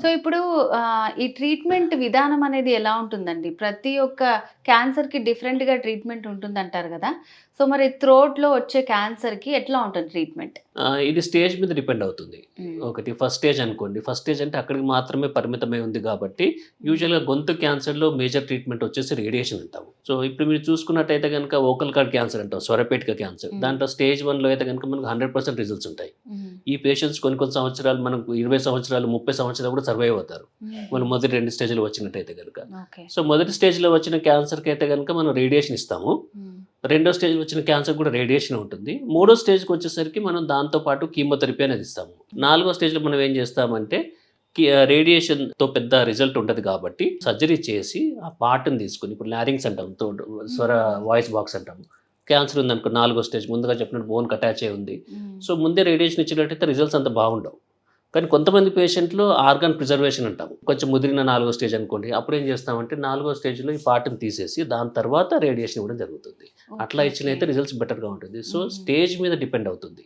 So ఇప్పుడు ఈ treatment విధానం అనేది ఎలా ఉంటుందండి? ప్రతి ఒక్క క్యాన్సర్‌కి డిఫరెంట్‌గా ట్రీట్మెంట్ ఉంటుందంటారు గదా! సో మరి థ్రోట్‌లో వచ్చే క్యాన్సర్‌కి ఎట్లా ఉంటుంది ట్రీట్మెంట్? ఇది స్టేజ్ మీద డిపెండ్ అవుతుంది. హ్మ్. ఒకటి ఫస్ట్ స్టేజ్ అనుకోండి. ఫస్ట్ స్టేజ్ అంటే అక్కడికి మాత్రమే పరిమితమై ఉంది కాబట్టి, హ్మ్. యూజువల్‌గా గొంతు క్యాన్సర్‌లో మేజర్ ట్రీట్మెంట్ వచ్చేసి రేడియేషన్ అంటాము. సో, ఇప్పుడు మీరు చూసుకున్నట్టయితే గనుక వోకల్ కార్డ్ క్యాన్సర్ అంటాం. స్వరపేటిక క్యాన్సర్. హ్మ్. దాంట్లో స్టేజ్ 1లో అయితే గనుక మనకు 100% రిజల్ట్స్ ఉంటాయి. హ్మ్. ఈ పేషెంట్స్ కొన్ని కొన్ని సంవత్సరాలు మనకు 20 సంవత్సరాలు, 30 సంవత్సరాలు కూడా సర్వైవ్ అవుతారు. హుహు. మనం మొదటి 2 స్టేజ్‌లో వచ్చినట్టయితే గనుక. ఓకే. సో, మొదటి స్టేజ్‌లో వచ్చిన క్యాన్సర్‌కైతే గనుక మనం రేడియేషన్ ఇస్తాము. హ్మ్. రెండో స్టేజ్‌లో వచ్చిన క్యాన్సర్ కూడా రేడియేషన్ ఉంటుంది. మూడో స్టేజ్‌కొచ్చేసరికి మనం దాంతో పాటు కీమోథెరపీ అనేది ఇస్తాము. నాలుగో స్టేజ్‌లో మనం ఏం చేస్తామంటే రేడియేషన్‌తో పెద్ద రిజల్ట్ ఉండదు కాబట్టి సర్జరీ చేసి ఆ పార్ట్‌ని తీసుకొని ఇప్పుడు లారింగ్స్ అంటాం. స్వర హుహు. వాయిస్ బాక్స్ అంటాము. క్యాన్సర్ ఉందనుకో నాలుగో స్టేజ్ ముందుగా చెప్పినట్టు బోన్‌కి అటాచ్ అయ్యి ఉంది. హ్మ్. సో, ముందే రేడియేషన్ ఇచ్చినట్టయితే రిజల్ట్స్ అంత బాగుండవు. కానీ కొంతమంది పేషెంట్‌లు ఆర్గాన్ ప్రిజర్వేషన్ అంటాము. కొంచెం ముదిరిన నాలుగో స్టేజ్ అనుకోండి. అప్పుడేం చేస్తామంటే నాలుగో స్టేజ్‌లో ఈ పార్ట్‌ని తీసేసి దాని తర్వాత రేడియేషన్ ఇవ్వడం జరుగుతుంది. అట్లా ఓకే. ఓకే. ఇచ్చినయితే రిజల్ట్స్ బెటర్‌గా ఉంటుంది. సో, హుహు. స్టేజ్ మీద డిపెండ్ అవుతుంది.